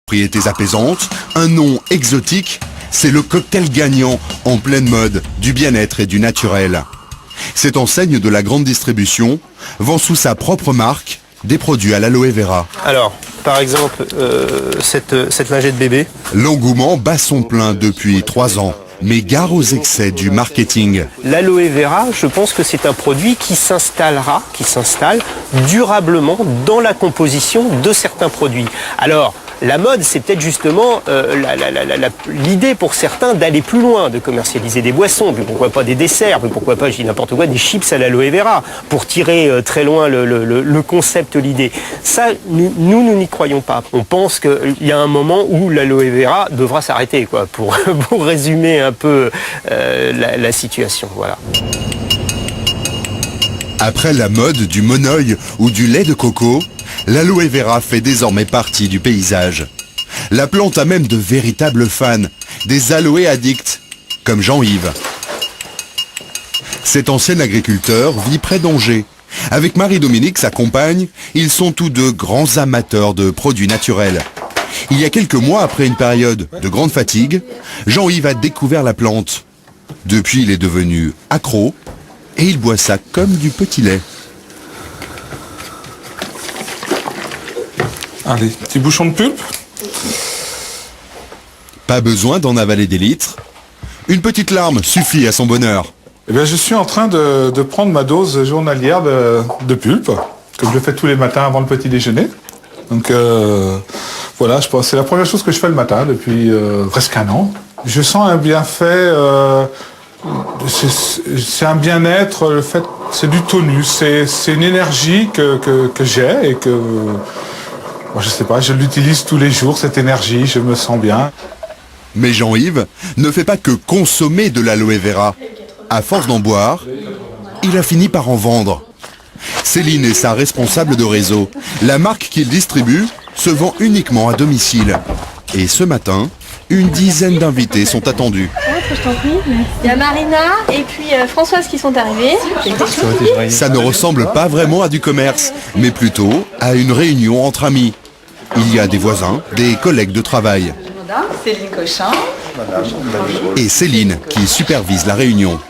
Propriétés apaisantes, un nom exotique, c'est le cocktail gagnant en pleine mode du bien-être et du naturel. Cette enseigne de la grande distribution vend sous sa propre marque des produits à l'aloe vera. Alors, par exemple, cette lingette bébé. L'engouement bat son plein depuis 3 ans, mais gare aux excès du marketing. L'aloe vera, je pense que c'est un produit qui s'installe durablement dans la composition de certains produits. Alors, la mode, c'est peut-être justement l'idée pour certains d'aller plus loin, de commercialiser des boissons, puis pourquoi pas des desserts, puis pourquoi pas, je dis n'importe quoi, des chips à l'aloe vera, pour tirer très loin le concept, l'idée. Ça, nous n'y croyons pas. On pense qu'il y a un moment où l'aloe vera devra s'arrêter, quoi, pour résumer un peu la situation. Voilà. Après la mode du monoeil ou du lait de coco, l'aloe vera fait désormais partie du paysage. La plante a même de véritables fans, des aloe addicts, comme Jean-Yves. Cet ancien agriculteur vit près d'Angers. Avec Marie-Dominique, sa compagne, ils sont tous deux grands amateurs de produits naturels. Il y a quelques mois, après une période de grande fatigue, Jean-Yves a découvert la plante. Depuis, il est devenu accro et il boit ça comme du petit lait. Allez, petit bouchon de pulpe. Pas besoin d'en avaler des litres. Une petite larme suffit à son bonheur. Eh bien, je suis en train de prendre ma dose journalière de pulpe, comme je fais tous les matins avant le petit déjeuner. Donc voilà, je pense que c'est la première chose que je fais le matin depuis presque un an. Je sens un bienfait, c'est un bien-être, le fait, c'est du tonus, c'est une énergie que j'ai et que, bon, je sais pas, je l'utilise tous les jours, cette énergie, je me sens bien. Mais Jean-Yves ne fait pas que consommer de l'aloe vera. À force d'en boire, il a fini par en vendre. Céline est sa responsable de réseau. La marque qu'il distribue se vend uniquement à domicile. Et ce matin, une dizaine d'invités sont attendus. Il y a Marina et puis Françoise qui sont arrivées. Ça ne ressemble pas vraiment à du commerce, mais plutôt à une réunion entre amis. Il y a des voisins, des collègues de travail. Céline Cochin. Et Céline qui supervise la réunion.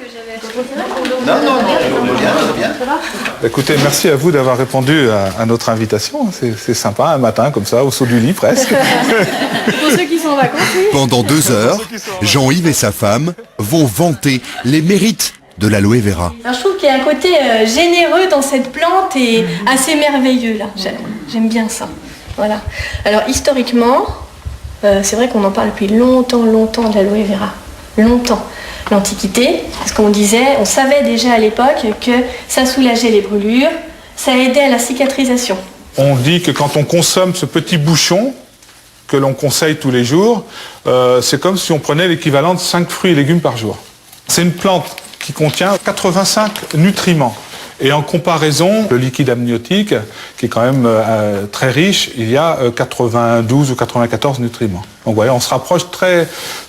Écoutez, merci à vous d'avoir répondu à notre invitation. C'est sympa, un matin comme ça, au saut du lit presque. Pour ceux qui sont en vacances, oui. Pendant 2 heures, Jean-Yves et sa femme vont vanter les mérites de l'aloe vera. Alors, je trouve qu'il y a un côté généreux dans cette plante et assez merveilleux là. J'aime bien ça. Voilà. Alors historiquement, c'est vrai qu'on en parle depuis longtemps de l'aloe vera. Longtemps. L'Antiquité, ce qu'on disait, on savait déjà à l'époque que ça soulageait les brûlures, ça aidait à la cicatrisation. On dit que quand on consomme ce petit bouchon, que l'on conseille tous les jours, c'est comme si on prenait l'équivalent de 5 fruits et légumes par jour. C'est une plante qui contient 85 nutriments. Et en comparaison, le liquide amniotique, qui est quand même très riche, il y a 92 ou 94 nutriments. Donc voilà, on se rapproche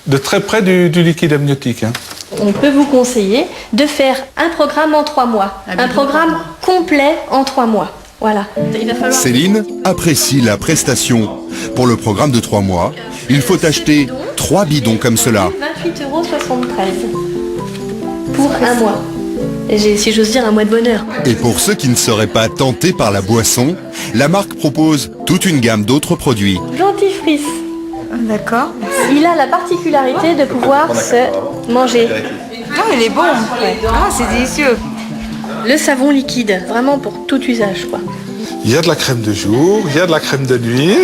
de très près du liquide amniotique. Hein. On peut vous conseiller de faire un programme en 3 mois. Un programme complet en 3 mois. Voilà. Il va falloir... Céline apprécie la prestation. Pour le programme de 3 mois, il faut acheter 3 bidons comme cela. 28,73 € pour un mois. J'ai, si j'ose dire, un mois de bonheur. Et pour ceux qui ne seraient pas tentés par la boisson, la marque propose toute une gamme d'autres produits. Dentifrice. D'accord. Il a la particularité de pouvoir se manger. Ah, il est bon. Ah, c'est délicieux. Le savon liquide, vraiment pour tout usage, quoi. Il y a de la crème de jour, il y a de la crème de nuit.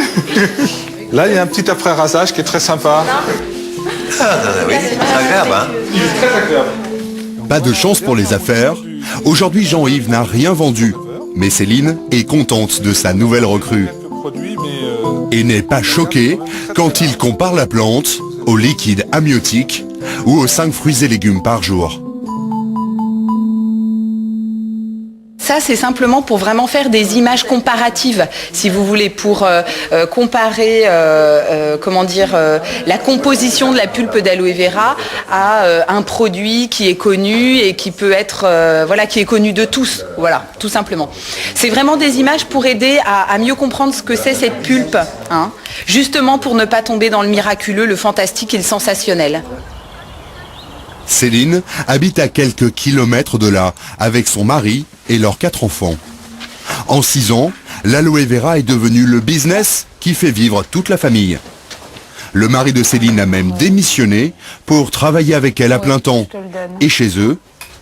Là, il y a un petit après-rasage qui est très sympa. Ah, oui, c'est agréable, hein. Il est très agréable. Pas de chance pour les affaires. Aujourd'hui, Jean-Yves n'a rien vendu. Mais Céline est contente de sa nouvelle recrue. Et n'est pas choquée quand il compare la plante au liquide amniotique ou aux 5 fruits et légumes par jour. Ça, c'est simplement pour vraiment faire des images comparatives, si vous voulez, pour comparer, la composition de la pulpe d'aloe vera à un produit qui est connu et qui peut être, qui est connu de tous, voilà, tout simplement. C'est vraiment des images pour aider à mieux comprendre ce que c'est cette pulpe, hein, justement pour ne pas tomber dans le miraculeux, le fantastique et le sensationnel. Céline habite à quelques kilomètres de là, avec son mari et leurs 4 enfants. En 6 ans, l'aloe vera est devenu le business qui fait vivre toute la famille. Le mari de Céline a même démissionné pour travailler avec elle à plein temps. Et chez eux,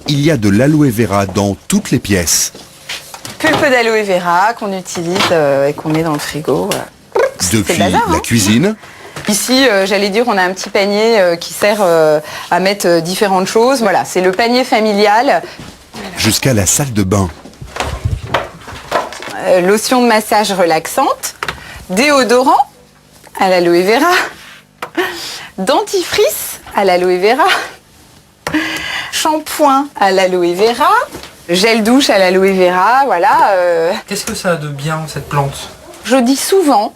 il y a de l'aloe vera dans toutes les pièces. Pulpe d'aloe vera qu'on utilise et qu'on met dans le frigo. Voilà. Depuis bazar, hein. la cuisine, Ici, j'allais dire, on a un petit panier qui sert à mettre différentes choses. Voilà, c'est le panier familial. jusqu'à la salle de bain. Lotion de massage relaxante, déodorant à l'aloe vera, dentifrice à l'aloe vera, shampoing à l'aloe vera, gel douche à l'aloe vera, voilà. Qu'est-ce que ça a de bien, cette plante? Je dis souvent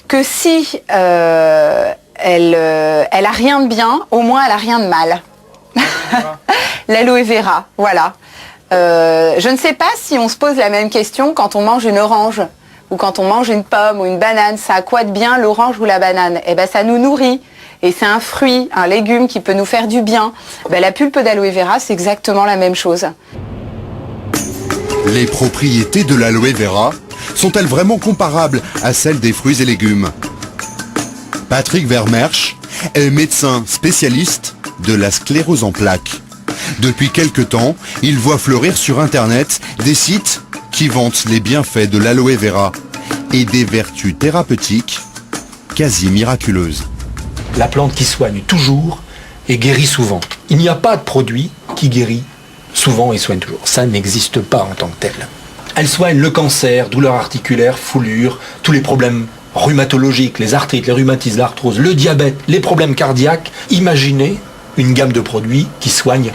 que si elle a rien de bien, au moins elle a rien de mal. L'aloe vera, voilà. Je ne sais pas si on se pose la même question quand on mange une orange ou quand on mange une pomme ou une banane. Ça a quoi de bien l'orange ou la banane? Eh ben, ça nous nourrit. Et c'est un fruit, un légume qui peut nous faire du bien. Ben, la pulpe d'aloe vera, c'est exactement la même chose. Les propriétés de l'aloe vera sont-elles vraiment comparables à celles des fruits et légumes? Patrick Vermersch est médecin spécialiste de la sclérose en plaques. Depuis quelque temps, il voit fleurir sur Internet des sites qui vantent les bienfaits de l'aloe vera et des vertus thérapeutiques quasi miraculeuses. La plante qui soigne toujours et guérit souvent. Il n'y a pas de produit qui guérit souvent et soigne toujours. Ça n'existe pas en tant que tel. Elle soigne le cancer, douleurs articulaires, foulures, tous les problèmes rhumatologiques, les arthrites, les rhumatismes, l'arthrose, le diabète, les problèmes cardiaques. Imaginez une gamme de produits qui soignent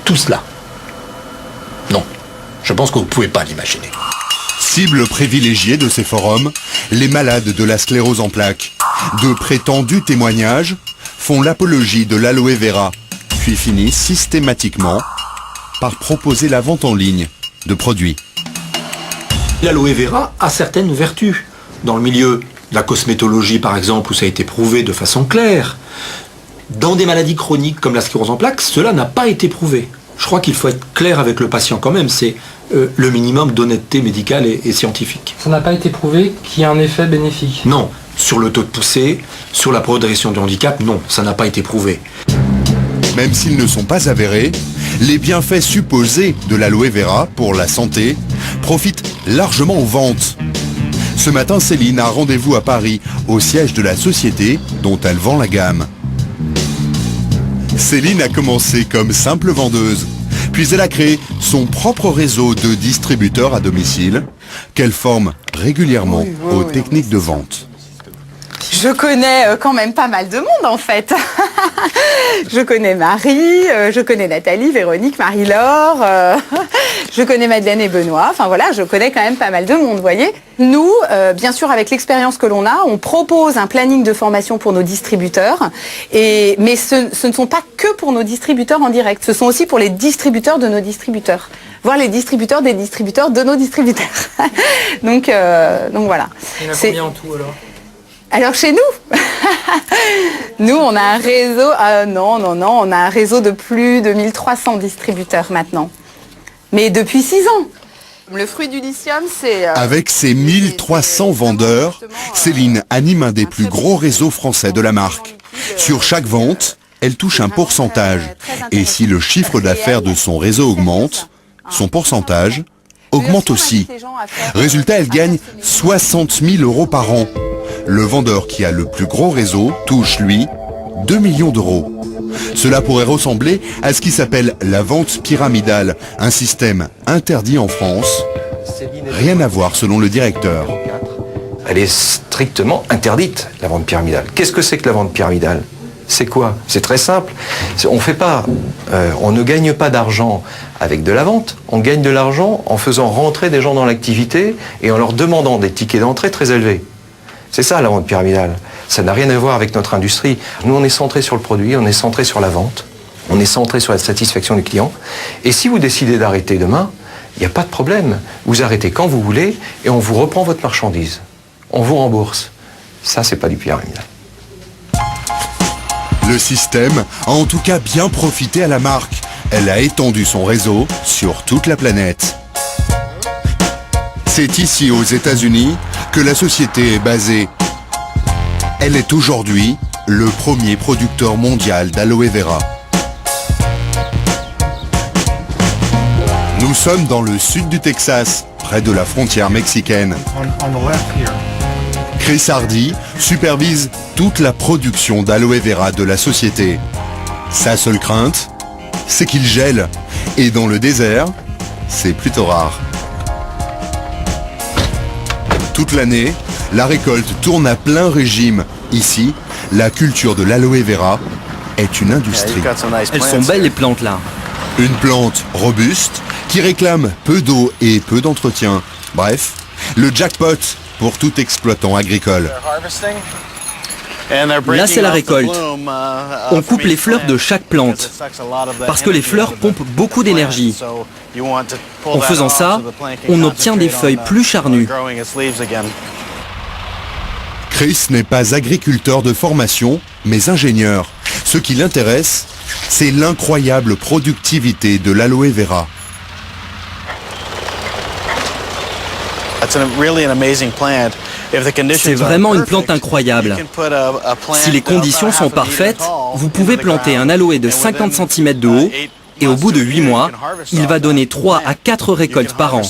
tout cela. Non, je pense que vous ne pouvez pas l'imaginer. Cible privilégiée de ces forums, les malades de la sclérose en plaques. De prétendus témoignages font l'apologie de l'aloe vera, puis finissent systématiquement par proposer la vente en ligne de produits. L'aloe vera a certaines vertus. Dans le milieu de la cosmétologie, par exemple, où ça a été prouvé de façon claire, dans des maladies chroniques comme la sclérose en plaques, cela n'a pas été prouvé. Je crois qu'il faut être clair avec le patient quand même, c'est le minimum d'honnêteté médicale et scientifique. Ça n'a pas été prouvé qu'il y a un effet bénéfique? Non. Sur le taux de poussée, sur la progression du handicap, non, ça n'a pas été prouvé. Même s'ils ne sont pas avérés, les bienfaits supposés de l'aloe vera pour la santé profitent largement aux ventes. Ce matin, Céline a rendez-vous à Paris, au siège de la société dont elle vend la gamme. Céline a commencé comme simple vendeuse, puis elle a créé son propre réseau de distributeurs à domicile qu'elle forme régulièrement aux techniques de vente. Je connais quand même pas mal de monde en fait. Je connais Marie, je connais Nathalie, Véronique, Marie-Laure, je connais Madeleine et Benoît. Enfin voilà, je connais quand même pas mal de monde, vous voyez. Nous, bien sûr, avec l'expérience que l'on a, on propose un planning de formation pour nos distributeurs. Mais ce ne sont pas que pour nos distributeurs en direct. Ce sont aussi pour les distributeurs de nos distributeurs. Voire les distributeurs des distributeurs de nos distributeurs. donc voilà. Il y en a combien en tout alors? Alors chez nous, nous on a un réseau, on a un réseau de plus de 1300 distributeurs maintenant. Mais depuis 6 ans. Le fruit du lithium, c'est... Avec ses 1300 vendeurs, Céline anime un des plus gros réseaux français de la marque. Sur chaque vente, elle touche un pourcentage. Et si le chiffre d'affaires de son réseau augmente, son pourcentage augmente aussi. Résultat, elle gagne 60 000 € par an. Le vendeur qui a le plus gros réseau touche, lui, 2 millions d'euros. Cela pourrait ressembler à ce qui s'appelle la vente pyramidale, un système interdit en France. Rien à voir selon le directeur. Elle est strictement interdite, la vente pyramidale. Qu'est-ce que c'est que la vente pyramidale? C'est quoi? C'est très simple. On ne gagne pas d'argent avec de la vente. On gagne de l'argent en faisant rentrer des gens dans l'activité et en leur demandant des tickets d'entrée très élevés. C'est ça la vente pyramidale. Ça n'a rien à voir avec notre industrie. Nous, on est centré sur le produit, on est centré sur la vente, on est centré sur la satisfaction du client. Et si vous décidez d'arrêter demain, il n'y a pas de problème. Vous arrêtez quand vous voulez et on vous reprend votre marchandise. On vous rembourse. Ça, c'est pas du pyramidal. Le système a en tout cas bien profité à la marque. Elle a étendu son réseau sur toute la planète. C'est ici aux États-Unis que la société est basée. Elle est aujourd'hui le premier producteur mondial d'aloe vera. Nous sommes dans le sud du Texas, près de la frontière mexicaine. Chris Hardy supervise toute la production d'aloe vera de la société. Sa seule crainte, c'est qu'il gèle. Et dans le désert, c'est plutôt rare. Toute l'année, la récolte tourne à plein régime. Ici, la culture de l'aloe vera est une industrie. Elles sont belles les plantes là. Une plante robuste qui réclame peu d'eau et peu d'entretien. Bref, le jackpot pour tout exploitant agricole. Là c'est la récolte. On coupe les fleurs de chaque plante parce que les fleurs pompent beaucoup d'énergie. En faisant ça, on obtient des feuilles plus charnues. Chris n'est pas agriculteur de formation, mais ingénieur. Ce qui l'intéresse, c'est l'incroyable productivité de l'aloe vera. C'est vraiment une plante incroyable. Si les conditions sont parfaites, vous pouvez planter un aloe de 50 cm de haut et au bout de 8 mois, il va donner 3 à 4 récoltes par an.